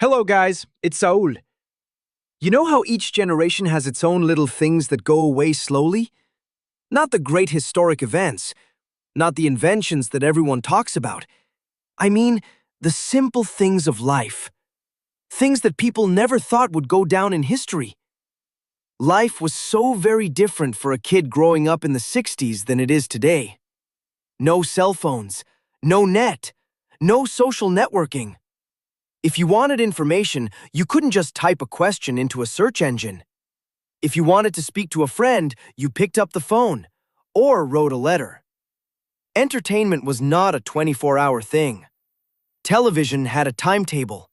Hello, guys. It's Saul. You know how each generation has its own little things that go away slowly? Not the great historic events, not the inventions that everyone talks about. I mean, the simple things of life. Things that people never thought would go down in history. Life was so very different for a kid growing up in the 60s than it is today. No cell phones, no net, no social networking. If you wanted information, you couldn't just type a question into a search engine. If you wanted to speak to a friend, you picked up the phone or wrote a letter. Entertainment was not a 24-hour thing. Television had a timetable.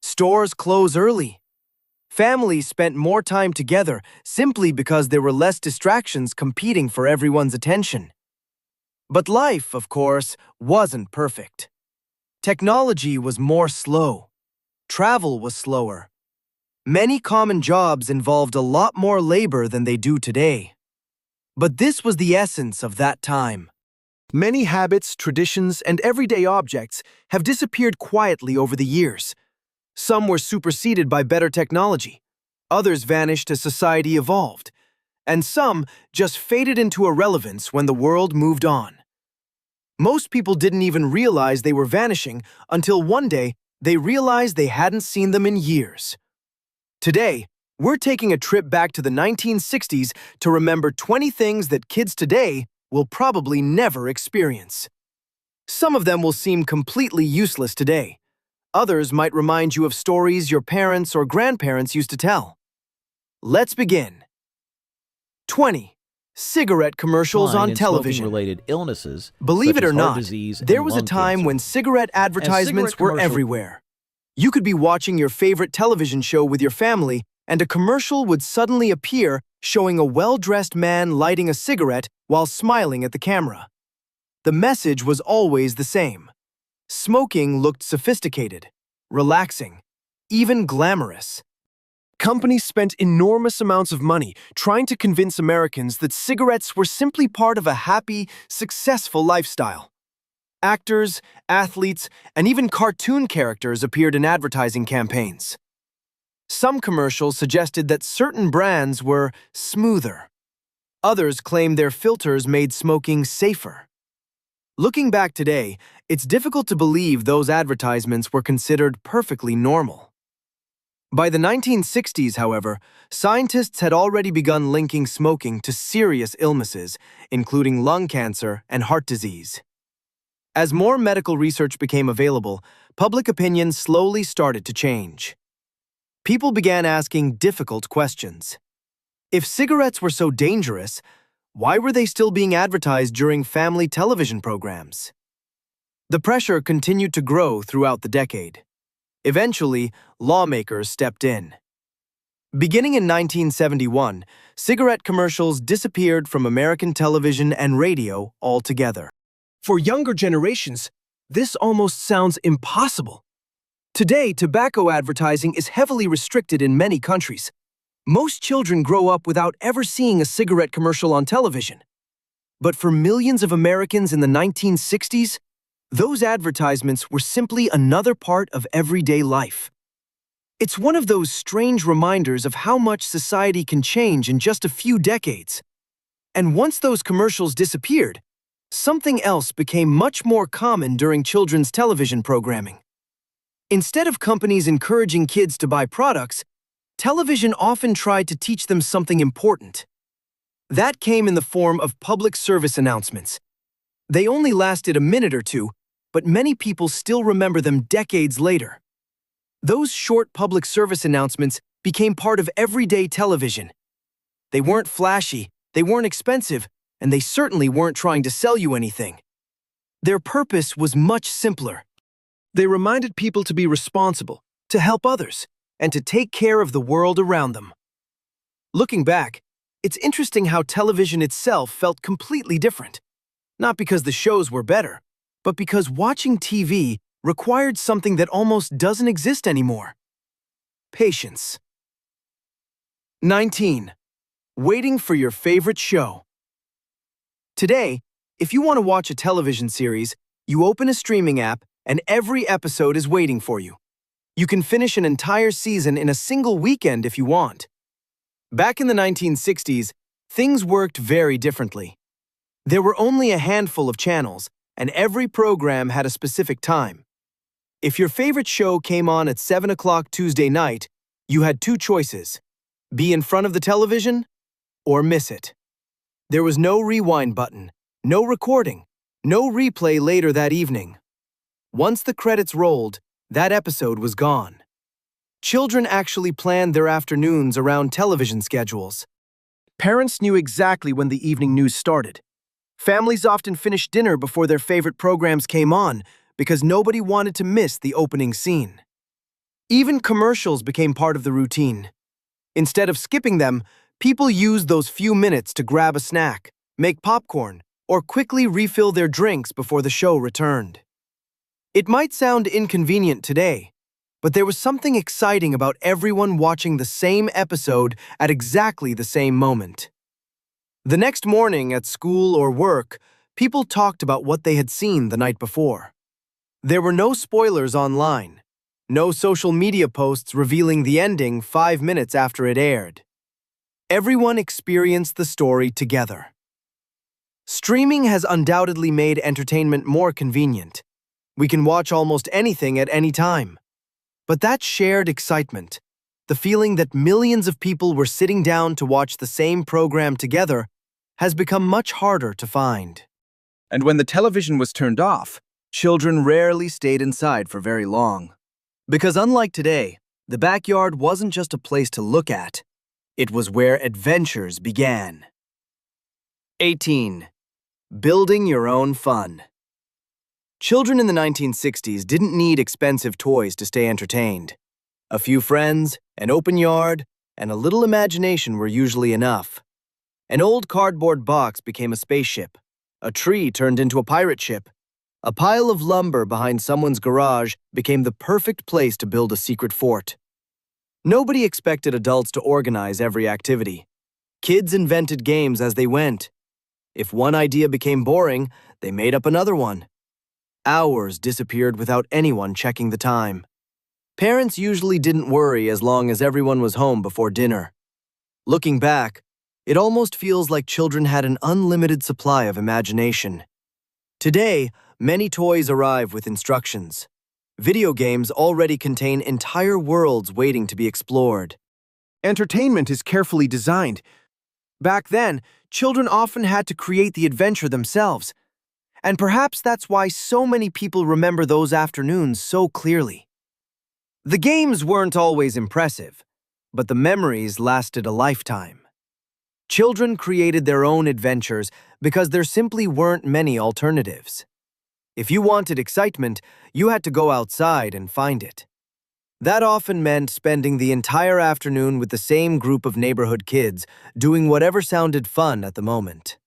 Stores close early. Families spent more time together simply because there were less distractions competing for everyone's attention. But life, of course, wasn't perfect. Technology was more slow. Travel was slower. Many common jobs involved a lot more labor than they do today. But this was the essence of that time. Many habits, traditions, and everyday objects have disappeared quietly over the years. Some were superseded by better technology. Others vanished as society evolved. And some just faded into irrelevance when the world moved on. Most people didn't even realize they were vanishing until one day they realized they hadn't seen them in years. Today, we're taking a trip back to the 1960s to remember 20 things that kids today will probably never experience. Some of them will seem completely useless today. Others might remind you of stories your parents or grandparents used to tell. Let's begin. 20. Cigarette commercials on television. Related illnesses. Believe it or not, disease there was a time when cigarette advertisements were everywhere. You could be watching your favorite television show with your family, and a commercial would suddenly appear showing a well-dressed man lighting a cigarette while smiling at the camera. The message was always the same. Smoking looked sophisticated, relaxing, even glamorous. Companies spent enormous amounts of money trying to convince Americans that cigarettes were simply part of a happy, successful lifestyle. Actors, athletes, and even cartoon characters appeared in advertising campaigns. Some commercials suggested that certain brands were smoother. Others claimed their filters made smoking safer. Looking back today, it's difficult to believe those advertisements were considered perfectly normal. By the 1960s, however, scientists had already begun linking smoking to serious illnesses, including lung cancer and heart disease. As more medical research became available, public opinion slowly started to change. People began asking difficult questions. If cigarettes were so dangerous, why were they still being advertised during family television programs? The pressure continued to grow throughout the decade. Eventually, lawmakers stepped in. Beginning in 1971, cigarette commercials disappeared from American television and radio altogether. For younger generations, this almost sounds impossible. Today, tobacco advertising is heavily restricted in many countries. Most children grow up without ever seeing a cigarette commercial on television. But for millions of Americans in the 1960s, those advertisements were simply another part of everyday life. It's one of those strange reminders of how much society can change in just a few decades. And once those commercials disappeared, something else became much more common during children's television programming. Instead of companies encouraging kids to buy products, television often tried to teach them something important. That came in the form of public service announcements. They only lasted a minute or two, but many people still remember them decades later. Those short public service announcements became part of everyday television. They weren't flashy, they weren't expensive, and they certainly weren't trying to sell you anything. Their purpose was much simpler. They reminded people to be responsible, to help others, and to take care of the world around them. Looking back, it's interesting how television itself felt completely different. Not because the shows were better, but because watching TV required something that almost doesn't exist anymore. Patience. 19. Waiting for your favorite show. Today, if you want to watch a television series, you open a streaming app and every episode is waiting for you. You can finish an entire season in a single weekend if you want. Back in the 1960s, things worked very differently. There were only a handful of channels, and every program had a specific time. If your favorite show came on at 7 o'clock Tuesday night, you had two choices: be in front of the television or miss it. There was no rewind button, no recording, no replay later that evening. Once the credits rolled, that episode was gone. Children actually planned their afternoons around television schedules. Parents knew exactly when the evening news started. Families often finished dinner before their favorite programs came on because nobody wanted to miss the opening scene. Even commercials became part of the routine. Instead of skipping them, people used those few minutes to grab a snack, make popcorn, or quickly refill their drinks before the show returned. It might sound inconvenient today, but there was something exciting about everyone watching the same episode at exactly the same moment. The next morning at school or work, people talked about what they had seen the night before. There were no spoilers online, no social media posts revealing the ending 5 minutes after it aired. Everyone experienced the story together. Streaming has undoubtedly made entertainment more convenient. We can watch almost anything at any time. But that shared excitement, the feeling that millions of people were sitting down to watch the same program together, has become much harder to find. And when the television was turned off, children rarely stayed inside for very long. Because unlike today, the backyard wasn't just a place to look at, it was where adventures began. 18. Building your own fun. Children in the 1960s didn't need expensive toys to stay entertained. A few friends, an open yard, and a little imagination were usually enough. An old cardboard box became a spaceship. A tree turned into a pirate ship. A pile of lumber behind someone's garage became the perfect place to build a secret fort. Nobody expected adults to organize every activity. Kids invented games as they went. If one idea became boring, they made up another one. Hours disappeared without anyone checking the time. Parents usually didn't worry as long as everyone was home before dinner. Looking back, it almost feels like children had an unlimited supply of imagination. Today, many toys arrive with instructions. Video games already contain entire worlds waiting to be explored. Entertainment is carefully designed. Back then, children often had to create the adventure themselves. And perhaps that's why so many people remember those afternoons so clearly. The games weren't always impressive, but the memories lasted a lifetime. Children created their own adventures because there simply weren't many alternatives. If you wanted excitement, you had to go outside and find it. That often meant spending the entire afternoon with the same group of neighborhood kids, doing whatever sounded fun at the moment.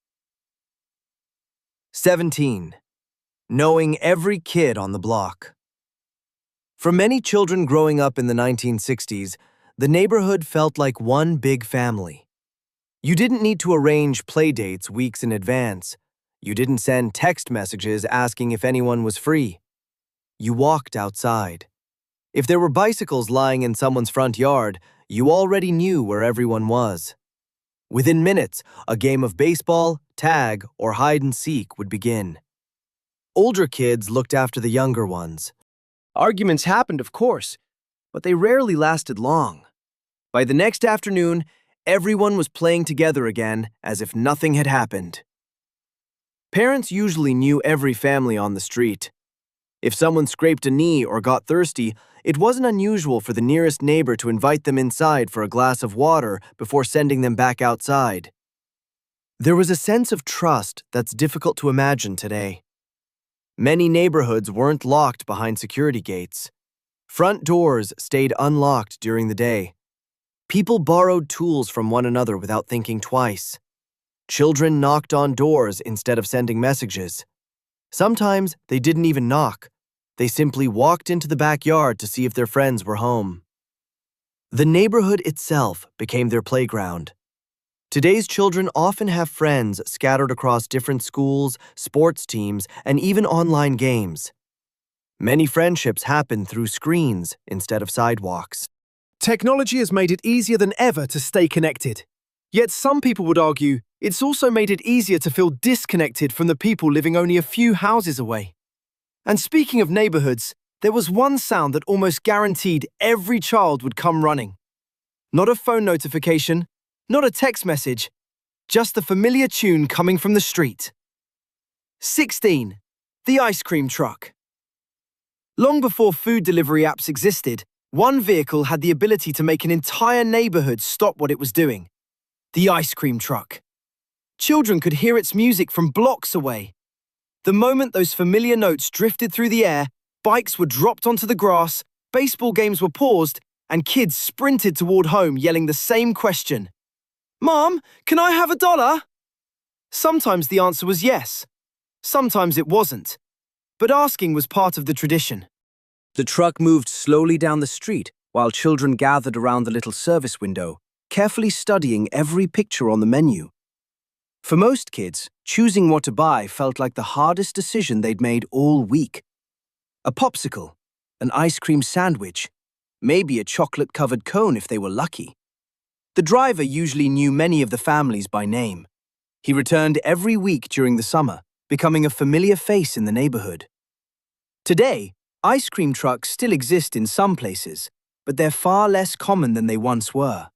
17. Knowing every kid on the block. For many children growing up in the 1960s, the neighborhood felt like one big family. You didn't need to arrange play dates weeks in advance. You didn't send text messages asking if anyone was free. You walked outside. If there were bicycles lying in someone's front yard, you already knew where everyone was. Within minutes, a game of baseball, tag, or hide-and-seek would begin. Older kids looked after the younger ones. Arguments happened, of course, but they rarely lasted long. By the next afternoon, everyone was playing together again as if nothing had happened. Parents usually knew every family on the street. If someone scraped a knee or got thirsty, it wasn't unusual for the nearest neighbor to invite them inside for a glass of water before sending them back outside. There was a sense of trust that's difficult to imagine today. Many neighborhoods weren't locked behind security gates. Front doors stayed unlocked during the day. People borrowed tools from one another without thinking twice. Children knocked on doors instead of sending messages. Sometimes they didn't even knock. They simply walked into the backyard to see if their friends were home. The neighborhood itself became their playground. Today's children often have friends scattered across different schools, sports teams, and even online games. Many friendships happen through screens instead of sidewalks. Technology has made it easier than ever to stay connected. Yet some people would argue it's also made it easier to feel disconnected from the people living only a few houses away. And speaking of neighborhoods, there was one sound that almost guaranteed every child would come running. Not a phone notification, not a text message, just the familiar tune coming from the street. 16. The ice cream truck. Long before food delivery apps existed, one vehicle had the ability to make an entire neighborhood stop what it was doing. The ice cream truck. Children could hear its music from blocks away. The moment those familiar notes drifted through the air, bikes were dropped onto the grass, baseball games were paused, and kids sprinted toward home yelling the same question. "Mom, can I have $1?" Sometimes the answer was yes. Sometimes it wasn't. But asking was part of the tradition. The truck moved slowly down the street while children gathered around the little service window, carefully studying every picture on the menu. For most kids, choosing what to buy felt like the hardest decision they'd made all week. A popsicle, an ice cream sandwich, maybe a chocolate-covered cone if they were lucky. The driver usually knew many of the families by name. He returned every week during the summer, becoming a familiar face in the neighborhood. Today, ice cream trucks still exist in some places, but they're far less common than they once were.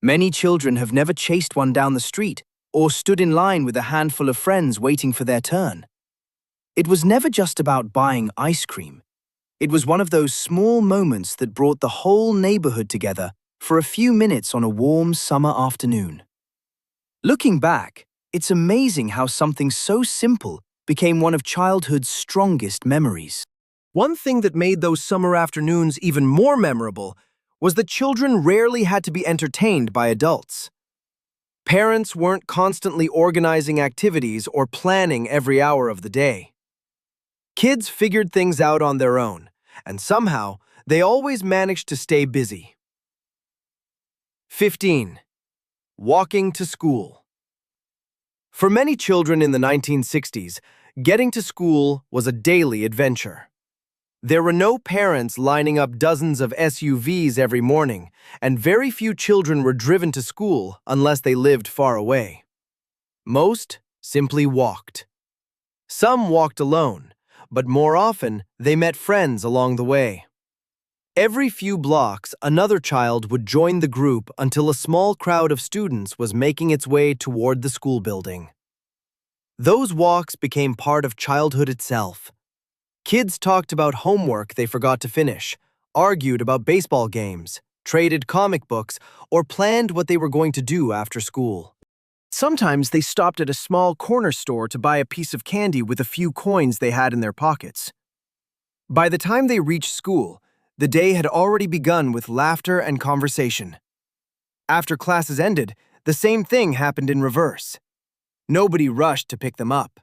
Many children have never chased one down the street or stood in line with a handful of friends waiting for their turn. It was never just about buying ice cream. It was one of those small moments that brought the whole neighborhood together for a few minutes on a warm summer afternoon. Looking back, it's amazing how something so simple became one of childhood's strongest memories. One thing that made those summer afternoons even more memorable was that children rarely had to be entertained by adults. Parents weren't constantly organizing activities or planning every hour of the day. Kids figured things out on their own, and somehow they always managed to stay busy. 15. Walking to school. For many children in the 1960s, getting to school was a daily adventure. There were no parents lining up dozens of SUVs every morning, and very few children were driven to school unless they lived far away. Most simply walked. Some walked alone, but more often they met friends along the way. Every few blocks, another child would join the group until a small crowd of students was making its way toward the school building. Those walks became part of childhood itself. Kids talked about homework they forgot to finish, argued about baseball games, traded comic books, or planned what they were going to do after school. Sometimes they stopped at a small corner store to buy a piece of candy with a few coins they had in their pockets. By the time they reached school, the day had already begun with laughter and conversation. After classes ended, the same thing happened in reverse. Nobody rushed to pick them up.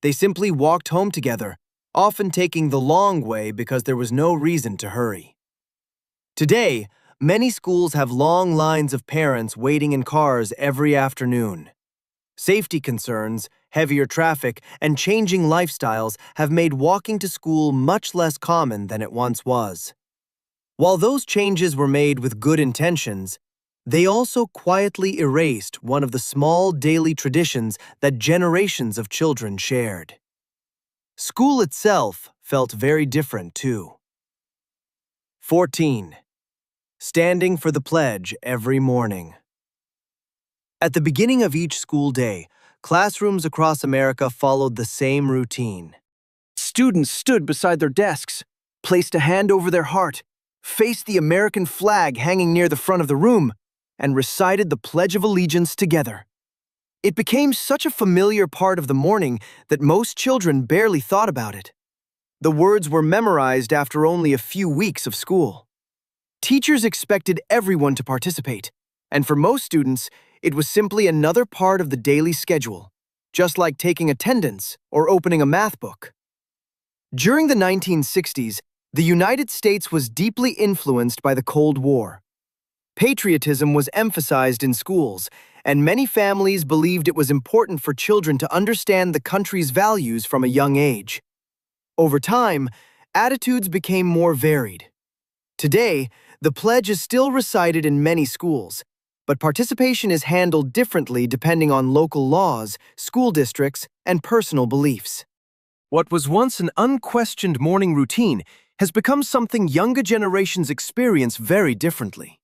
They simply walked home together, often taking the long way because there was no reason to hurry. Today, many schools have long lines of parents waiting in cars every afternoon. Safety concerns, heavier traffic, and changing lifestyles have made walking to school much less common than it once was. While those changes were made with good intentions, they also quietly erased one of the small daily traditions that generations of children shared. School itself felt very different, too. 14. Standing for the pledge every morning. At the beginning of each school day, classrooms across America followed the same routine. Students stood beside their desks, placed a hand over their heart, faced the American flag hanging near the front of the room, and recited the Pledge of Allegiance together. It became such a familiar part of the morning that most children barely thought about it. The words were memorized after only a few weeks of school. Teachers expected everyone to participate, and for most students, it was simply another part of the daily schedule, just like taking attendance or opening a math book. During the 1960s, the United States was deeply influenced by the Cold War. Patriotism was emphasized in schools, and many families believed it was important for children to understand the country's values from a young age. Over time, attitudes became more varied. Today, the pledge is still recited in many schools, but participation is handled differently depending on local laws, school districts, and personal beliefs. What was once an unquestioned morning routine has become something younger generations experience very differently.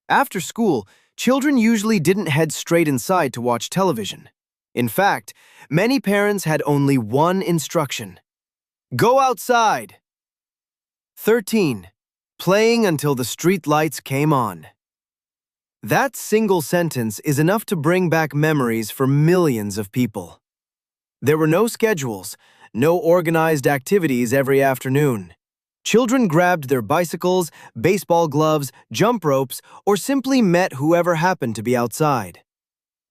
After school, children usually didn't head straight inside to watch television. In fact, many parents had only one instruction: go outside. 13. Playing until the street lights came on. That single sentence is enough to bring back memories for millions of people. There were no schedules, no organized activities every afternoon. Children grabbed their bicycles, baseball gloves, jump ropes, or simply met whoever happened to be outside.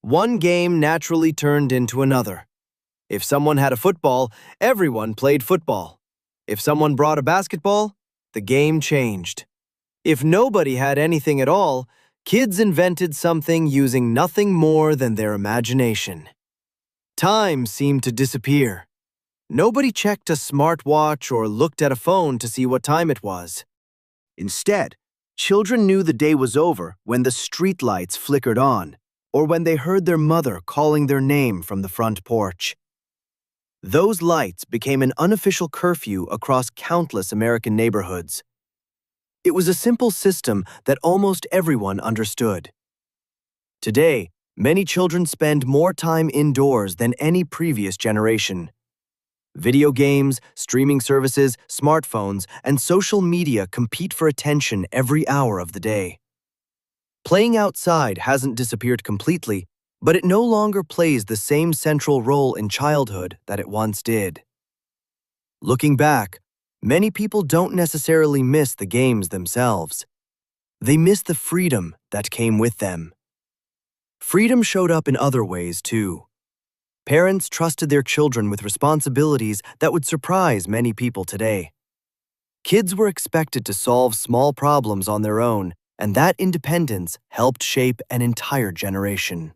One game naturally turned into another. If someone had a football, everyone played football. If someone brought a basketball, the game changed. If nobody had anything at all, kids invented something using nothing more than their imagination. Time seemed to disappear. Nobody checked a smartwatch or looked at a phone to see what time it was. Instead, children knew the day was over when the streetlights flickered on, or when they heard their mother calling their name from the front porch. Those lights became an unofficial curfew across countless American neighborhoods. It was a simple system that almost everyone understood. Today, many children spend more time indoors than any previous generation. Video games, streaming services, smartphones, and social media compete for attention every hour of the day. Playing outside hasn't disappeared completely, but it no longer plays the same central role in childhood that it once did. Looking back, many people don't necessarily miss the games themselves. They miss the freedom that came with them. Freedom showed up in other ways, too. Parents trusted their children with responsibilities that would surprise many people today. Kids were expected to solve small problems on their own, and that independence helped shape an entire generation.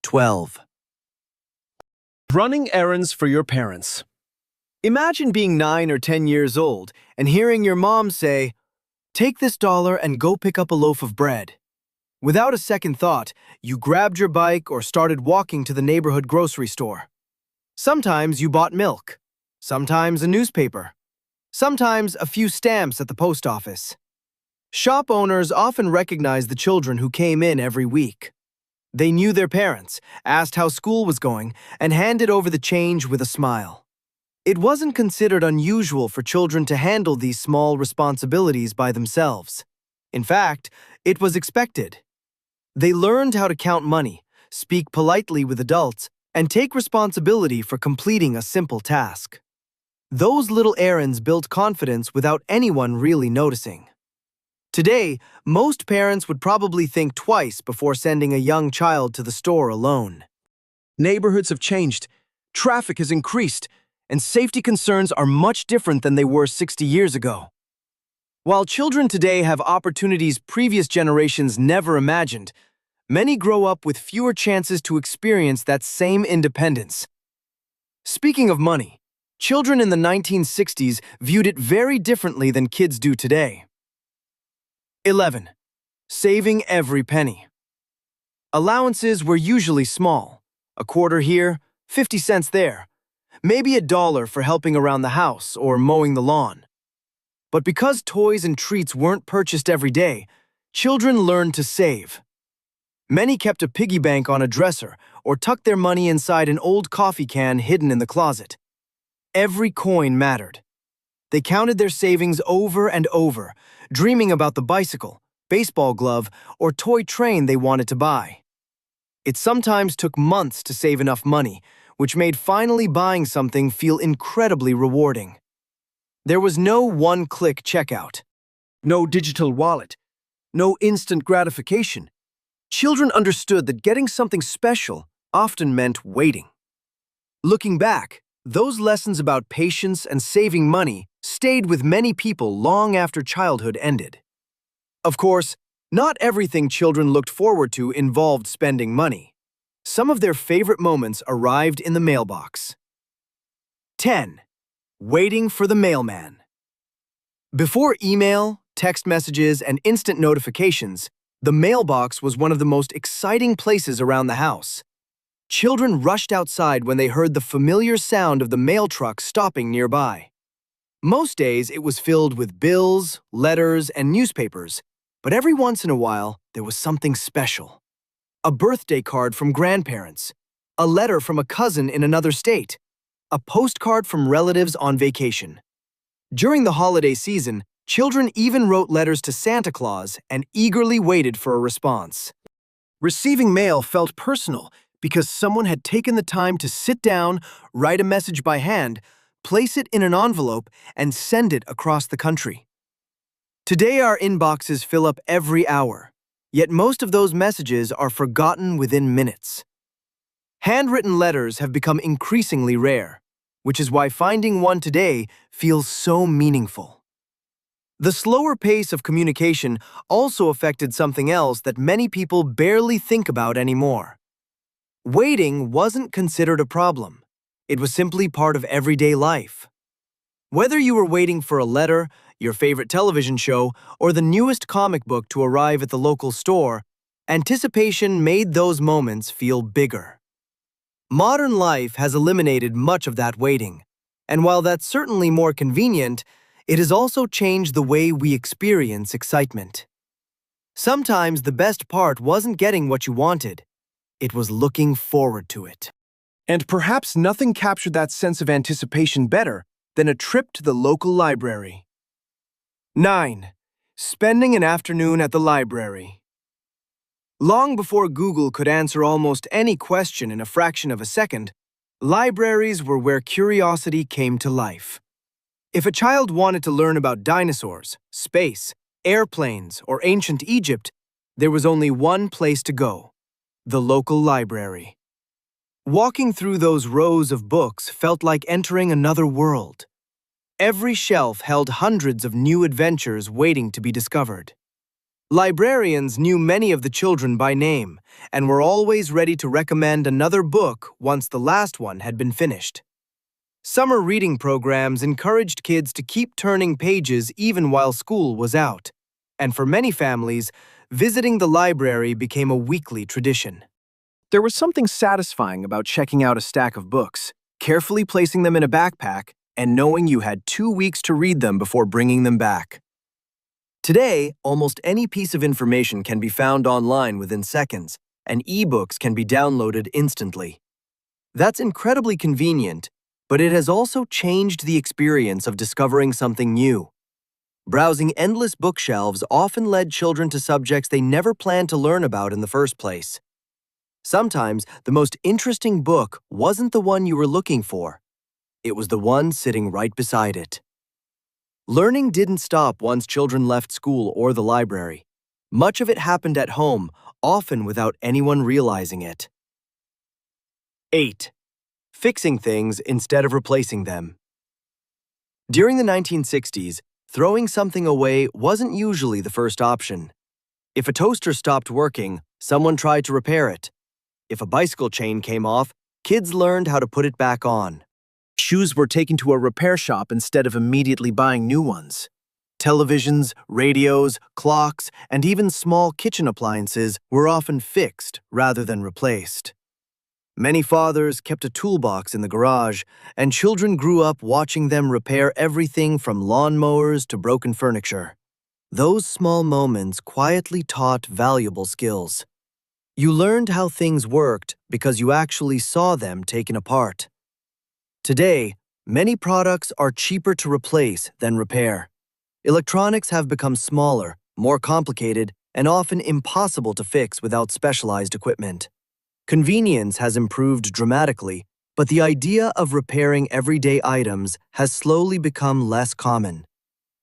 12. Running errands for your parents. Imagine being 9 or 10 years old and hearing your mom say, "Take this dollar and go pick up a loaf of bread." Without a second thought, you grabbed your bike or started walking to the neighborhood grocery store. Sometimes you bought milk, sometimes a newspaper, sometimes a few stamps at the post office. Shop owners often recognized the children who came in every week. They knew their parents, asked how school was going, and handed over the change with a smile. It wasn't considered unusual for children to handle these small responsibilities by themselves. In fact, it was expected. They learned how to count money, speak politely with adults, and take responsibility for completing a simple task. Those little errands built confidence without anyone really noticing. Today, most parents would probably think twice before sending a young child to the store alone. Neighborhoods have changed, traffic has increased, and safety concerns are much different than they were 60 years ago. While children today have opportunities previous generations never imagined, many grow up with fewer chances to experience that same independence. Speaking of money, children in the 1960s viewed it very differently than kids do today. 11. Saving every penny. Allowances were usually small, a quarter here, 50 cents there, maybe $1 for helping around the house or mowing the lawn. But because toys and treats weren't purchased every day, children learned to save. Many kept a piggy bank on a dresser or tucked their money inside an old coffee can hidden in the closet. Every coin mattered. They counted their savings over and over, dreaming about the bicycle, baseball glove, or toy train they wanted to buy. It sometimes took months to save enough money, which made finally buying something feel incredibly rewarding. There was no one-click checkout, no digital wallet, no instant gratification. Children understood that getting something special often meant waiting. Looking back, those lessons about patience and saving money stayed with many people long after childhood ended. Of course, not everything children looked forward to involved spending money. Some of their favorite moments arrived in the mailbox. 10. waiting for the mailman. Before email, text messages, and instant notifications, the mailbox was one of the most exciting places around the house. Children rushed outside when they heard the familiar sound of the mail truck stopping nearby. Most days, it was filled with bills, letters, and newspapers, but every once in a while, there was something special. A birthday card from grandparents, a letter from a cousin in another state, a postcard from relatives on vacation. During the holiday season, children even wrote letters to Santa Claus and eagerly waited for a response. Receiving mail felt personal because someone had taken the time to sit down, write a message by hand, place it in an envelope, and send it across the country. Today, our inboxes fill up every hour, yet most of those messages are forgotten within minutes. Handwritten letters have become increasingly rare, which is why finding one today feels so meaningful. The slower pace of communication also affected something else that many people barely think about anymore. Waiting wasn't considered a problem. It was simply part of everyday life. Whether you were waiting for a letter, your favorite television show, or the newest comic book to arrive at the local store, anticipation made those moments feel bigger. Modern life has eliminated much of that waiting, and while that's certainly more convenient, it has also changed the way we experience excitement. Sometimes the best part wasn't getting what you wanted, it was looking forward to it. And perhaps nothing captured that sense of anticipation better than a trip to the local library. 9. Spending an afternoon at the library. Long before Google could answer almost any question in a fraction of a second, libraries were where curiosity came to life. If a child wanted to learn about dinosaurs, space, airplanes, or ancient Egypt, there was only one place to go: the local library. Walking through those rows of books felt like entering another world. Every shelf held hundreds of new adventures waiting to be discovered. Librarians knew many of the children by name and were always ready to recommend another book once the last one had been finished. Summer reading programs encouraged kids to keep turning pages even while school was out, and for many families, visiting the library became a weekly tradition. There was something satisfying about checking out a stack of books, carefully placing them in a backpack, and knowing you had 2 weeks to read them before bringing them back. Today, almost any piece of information can be found online within seconds, and ebooks can be downloaded instantly. That's incredibly convenient, but it has also changed the experience of discovering something new. Browsing endless bookshelves often led children to subjects they never planned to learn about in the first place. Sometimes, the most interesting book wasn't the one you were looking for. It was the one sitting right beside it. Learning didn't stop once children left school or the library. Much of it happened at home, often without anyone realizing it. 8. Fixing things instead of replacing them. During the 1960s, throwing something away wasn't usually the first option. If a toaster stopped working, someone tried to repair it. If a bicycle chain came off, kids learned how to put it back on. Shoes were taken to a repair shop instead of immediately buying new ones. Televisions, radios, clocks, and even small kitchen appliances were often fixed rather than replaced. Many fathers kept a toolbox in the garage, and children grew up watching them repair everything from lawnmowers to broken furniture. Those small moments quietly taught valuable skills. You learned how things worked because you actually saw them taken apart. Today, many products are cheaper to replace than repair. Electronics have become smaller, more complicated, and often impossible to fix without specialized equipment. Convenience has improved dramatically, but the idea of repairing everyday items has slowly become less common.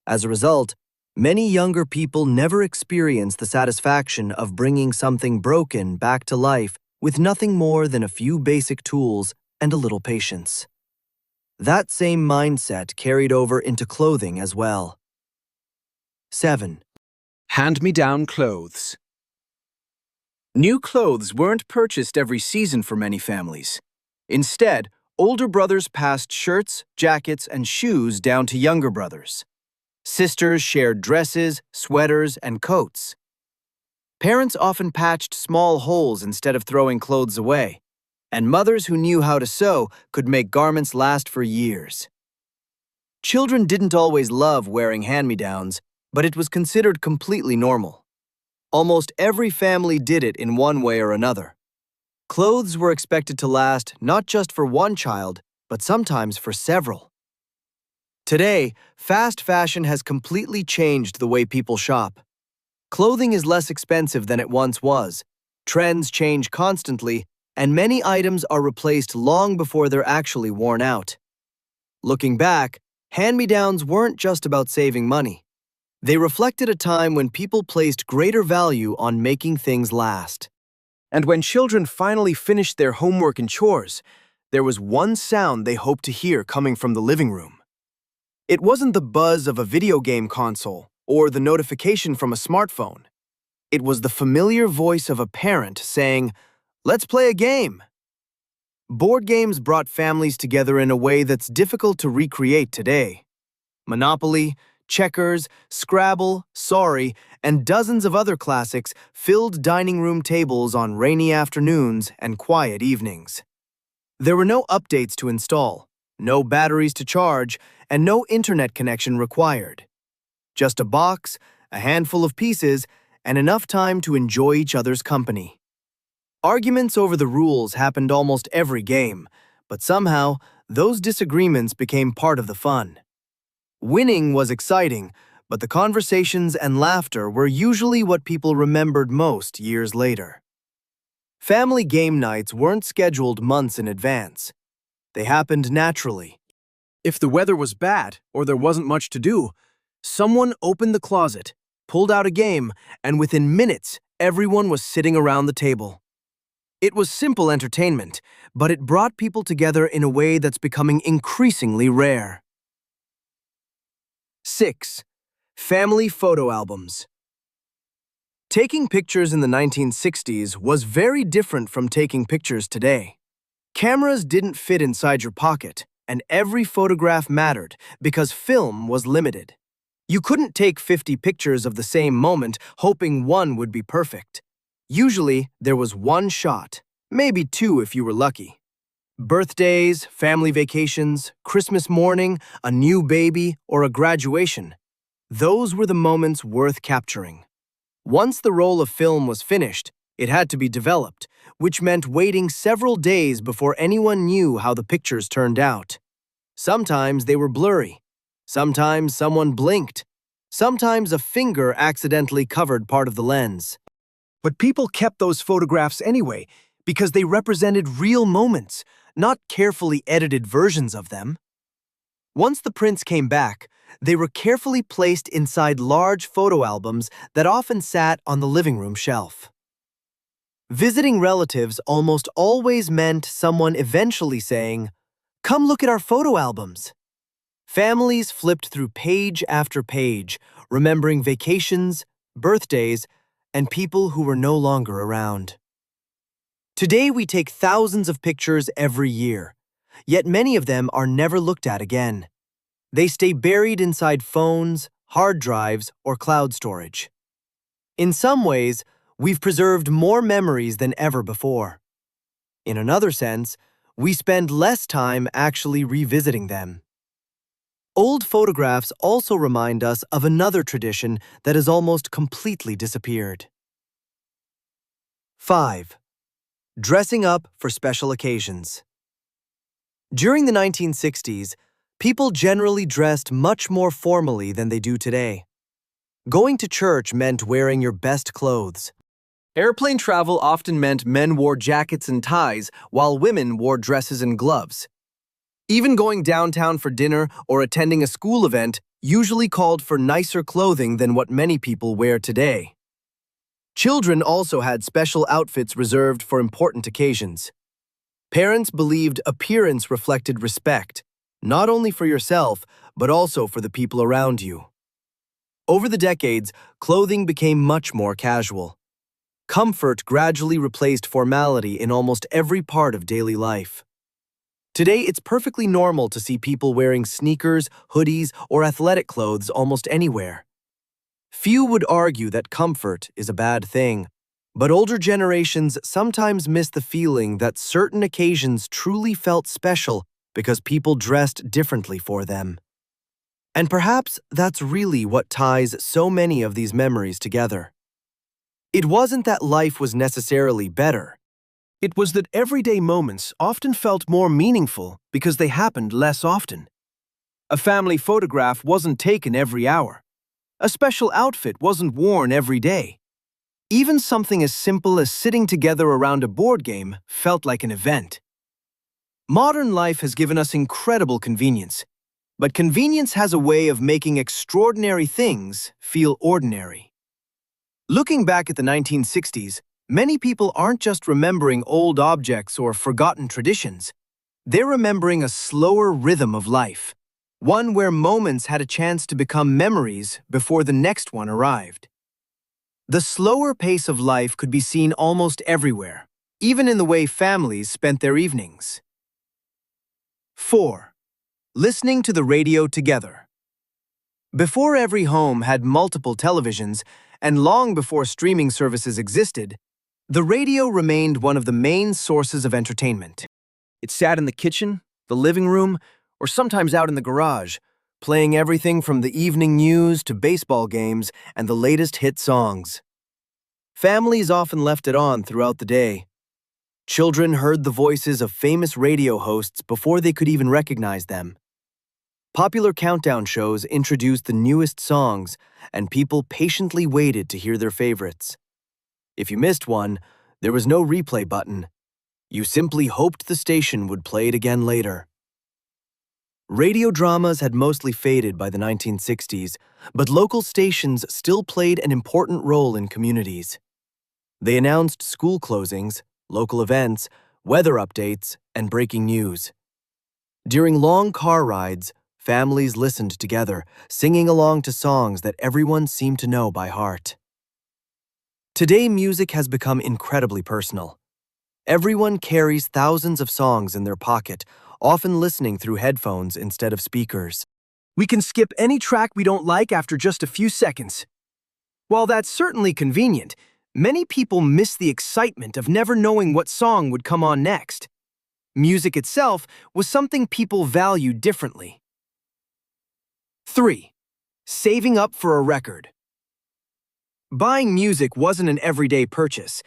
As a result, many younger people never experience the satisfaction of bringing something broken back to life with nothing more than a few basic tools and a little patience. That same mindset carried over into clothing as well. 7. Hand-me-down clothes. New clothes weren't purchased every season for many families. Instead, Older brothers passed shirts, jackets, and shoes down to younger brothers. Sisters shared dresses, sweaters, and coats. Parents often patched small holes instead of throwing clothes away, and mothers who knew how to sew could make garments last for years. Children didn't always love wearing hand-me-downs, but it was considered completely normal. Almost every family did it in one way or another. Clothes were expected to last not just for one child, but sometimes for several. Today, fast fashion has completely changed the way people shop. Clothing is less expensive than it once was. Trends change constantly, and many items are replaced long before they're actually worn out. Looking back, hand-me-downs weren't just about saving money. They reflected a time when people placed greater value on making things last. And when children finally finished their homework and chores, there was one sound they hoped to hear coming from the living room. It wasn't the buzz of a video game console or the notification from a smartphone. It was the familiar voice of a parent saying, "Let's play a game." Board games brought families together in a way that's difficult to recreate today. Monopoly, Checkers, Scrabble, Sorry, and dozens of other classics filled dining room tables on rainy afternoons and quiet evenings. There were no updates to install, no batteries to charge, and no internet connection required. Just a box, a handful of pieces, and enough time to enjoy each other's company. Arguments over the rules happened almost every game, but somehow, those disagreements became part of the fun. Winning was exciting, but the conversations and laughter were usually what people remembered most years later. Family game nights weren't scheduled months in advance. They happened naturally. If the weather was bad or there wasn't much to do, someone opened the closet, pulled out a game, and within minutes, everyone was sitting around the table. It was simple entertainment, but it brought people together in a way that's becoming increasingly rare. 6. Family photo albums. Taking pictures in the 1960s was very different from taking pictures today. Cameras didn't fit inside your pocket, and every photograph mattered because film was limited. You couldn't take 50 pictures of the same moment hoping one would be perfect. Usually, there was one shot, maybe two if you were lucky. Birthdays, family vacations, Christmas morning, a new baby, or a graduation. Those were the moments worth capturing. Once the roll of film was finished, it had to be developed, which meant waiting several days before anyone knew how the pictures turned out. Sometimes they were blurry. Sometimes someone blinked. Sometimes a finger accidentally covered part of the lens. But people kept those photographs anyway, because they represented real moments, not carefully edited versions of them. Once the prints came back, they were carefully placed inside large photo albums that often sat on the living room shelf. Visiting relatives almost always meant someone eventually saying, "Come look at our photo albums." Families flipped through page after page, remembering vacations, birthdays, and people who were no longer around. Today we take thousands of pictures every year, yet many of them are never looked at again. They stay buried inside phones, hard drives, or cloud storage. In some ways, we've preserved more memories than ever before. In another sense, we spend less time actually revisiting them. Old photographs also remind us of another tradition that has almost completely disappeared. 5. Dressing up for special occasions. During the 1960s, people generally dressed much more formally than they do today. Going to church meant wearing your best clothes. Airplane travel often meant men wore jackets and ties, while women wore dresses and gloves. Even going downtown for dinner or attending a school event usually called for nicer clothing than what many people wear today. Children also had special outfits reserved for important occasions. Parents believed appearance reflected respect, not only for yourself, but also for the people around you. Over the decades, clothing became much more casual. Comfort gradually replaced formality in almost every part of daily life. Today, it's perfectly normal to see people wearing sneakers, hoodies, or athletic clothes almost anywhere. Few would argue that comfort is a bad thing, but older generations sometimes miss the feeling that certain occasions truly felt special because people dressed differently for them. And perhaps that's really what ties so many of these memories together. It wasn't that life was necessarily better. It was that everyday moments often felt more meaningful because they happened less often. A family photograph wasn't taken every hour. A special outfit wasn't worn every day. Even something as simple as sitting together around a board game felt like an event. Modern life has given us incredible convenience, but convenience has a way of making extraordinary things feel ordinary. Looking back at the 1960s, many people aren't just remembering old objects or forgotten traditions. They're remembering a slower rhythm of life, one where moments had a chance to become memories before the next one arrived. The slower pace of life could be seen almost everywhere, even in the way families spent their evenings. 4. Listening to the radio together. Before every home had multiple televisions, and long before streaming services existed, the radio remained one of the main sources of entertainment. It sat in the kitchen, the living room, or sometimes out in the garage, playing everything from the evening news to baseball games and the latest hit songs. Families often left it on throughout the day. Children heard the voices of famous radio hosts before they could even recognize them. Popular countdown shows introduced the newest songs, and people patiently waited to hear their favorites. If you missed one, there was no replay button. You simply hoped the station would play it again later. Radio dramas had mostly faded by the 1960s, but local stations still played an important role in communities. They announced school closings, local events, weather updates, and breaking news. During long car rides, families listened together, singing along to songs that everyone seemed to know by heart. Today, music has become incredibly personal. Everyone carries thousands of songs in their pocket, often listening through headphones instead of speakers. We can skip any track we don't like after just a few seconds. While that's certainly convenient, many people miss the excitement of never knowing what song would come on next. Music itself was something people valued differently. 3. Saving up for a record. Buying music wasn't an everyday purchase.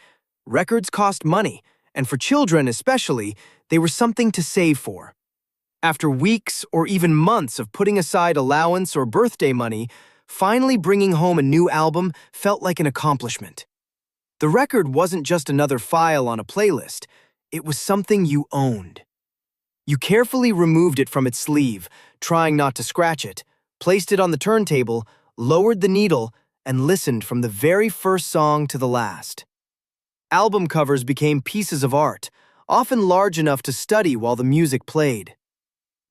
Records cost money, and for children especially, they were something to save for. After weeks or even months of putting aside allowance or birthday money, finally bringing home a new album felt like an accomplishment. The record wasn't just another file on a playlist, it was something you owned. You carefully removed it from its sleeve, trying not to scratch it, placed it on the turntable, lowered the needle, and listened from the very first song to the last. Album covers became pieces of art, often large enough to study while the music played.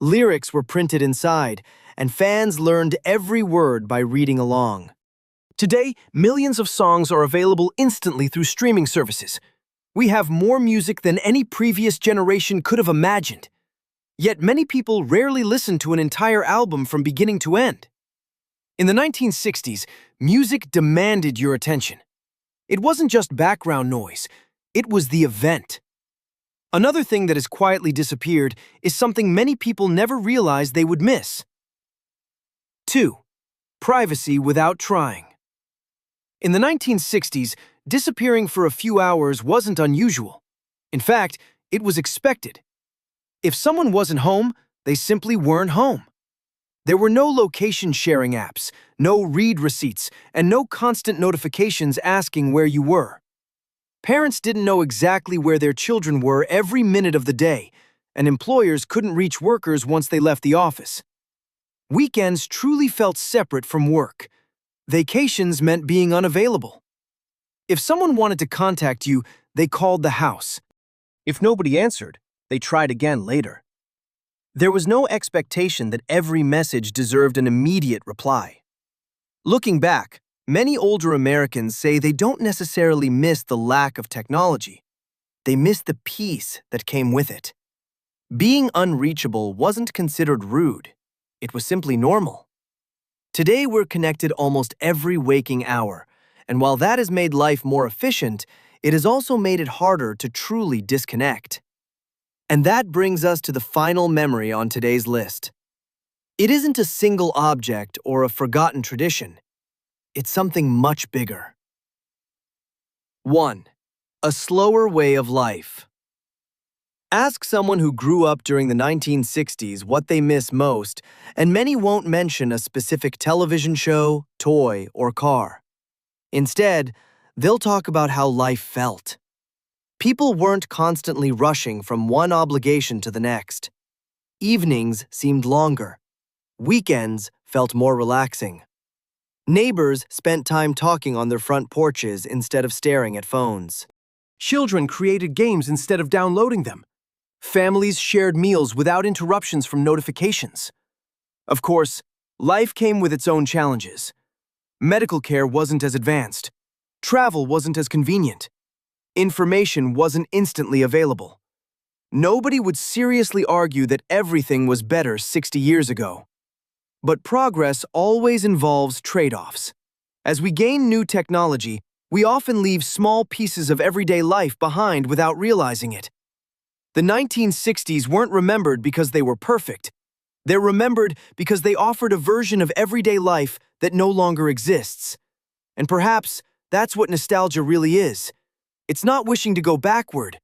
Lyrics were printed inside, and fans learned every word by reading along. Today, millions of songs are available instantly through streaming services. We have more music than any previous generation could have imagined. Yet many people rarely listen to an entire album from beginning to end. In the 1960s, music demanded your attention. It wasn't just background noise, it was the event. Another thing that has quietly disappeared is something many people never realized they would miss. 2. Privacy without trying. In the 1960s, disappearing for a few hours wasn't unusual. In fact, it was expected. If someone wasn't home, they simply weren't home. There were no location-sharing apps, no read receipts, and no constant notifications asking where you were. Parents didn't know exactly where their children were every minute of the day, and employers couldn't reach workers once they left the office. Weekends truly felt separate from work. Vacations meant being unavailable. If someone wanted to contact you, they called the house. If nobody answered, they tried again later. There was no expectation that every message deserved an immediate reply. Looking back, many older Americans say they don't necessarily miss the lack of technology. They miss the peace that came with it. Being unreachable wasn't considered rude. It was simply normal. Today, we're connected almost every waking hour, and while that has made life more efficient, it has also made it harder to truly disconnect. And that brings us to the final memory on today's list. It isn't a single object or a forgotten tradition. It's something much bigger. 1. A slower way of life. Ask someone who grew up during the 1960s what they miss most, and many won't mention a specific television show, toy, or car. Instead, they'll talk about how life felt. People weren't constantly rushing from one obligation to the next. Evenings seemed longer. Weekends felt more relaxing. Neighbors spent time talking on their front porches instead of staring at phones. Children created games instead of downloading them. Families shared meals without interruptions from notifications. Of course, life came with its own challenges. Medical care wasn't as advanced. Travel wasn't as convenient. Information wasn't instantly available. Nobody would seriously argue that everything was better 60 years ago. But progress always involves trade-offs. As we gain new technology, we often leave small pieces of everyday life behind without realizing it. The 1960s weren't remembered because they were perfect. They're remembered because they offered a version of everyday life that no longer exists. And perhaps that's what nostalgia really is. It's not wishing to go backward.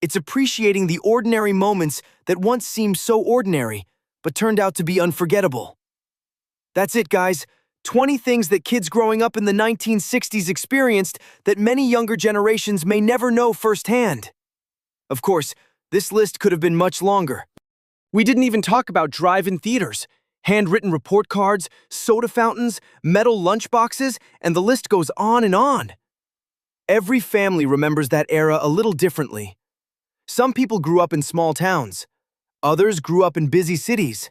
It's appreciating the ordinary moments that once seemed so ordinary, but turned out to be unforgettable. That's it, guys. 20 things that kids growing up in the 1960s experienced that many younger generations may never know firsthand. Of course, this list could have been much longer. We didn't even talk about drive-in theaters, handwritten report cards, soda fountains, metal lunchboxes, and the list goes on and on. Every family remembers that era a little differently. Some people grew up in small towns. Others grew up in busy cities.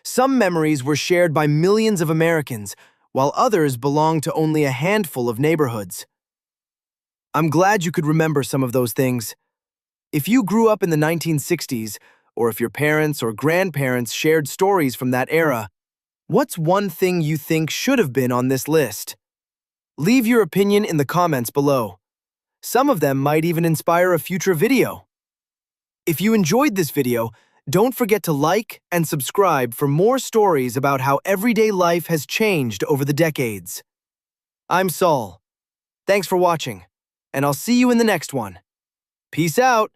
Some memories were shared by millions of Americans, while others belonged to only a handful of neighborhoods. I'm glad you could remember some of those things. If you grew up in the 1960s, or if your parents or grandparents shared stories from that era, what's one thing you think should have been on this list? Leave your opinion in the comments below. Some of them might even inspire a future video. If you enjoyed this video, don't forget to like and subscribe for more stories about how everyday life has changed over the decades. I'm Saul. Thanks for watching, and I'll see you in the next one. Peace out.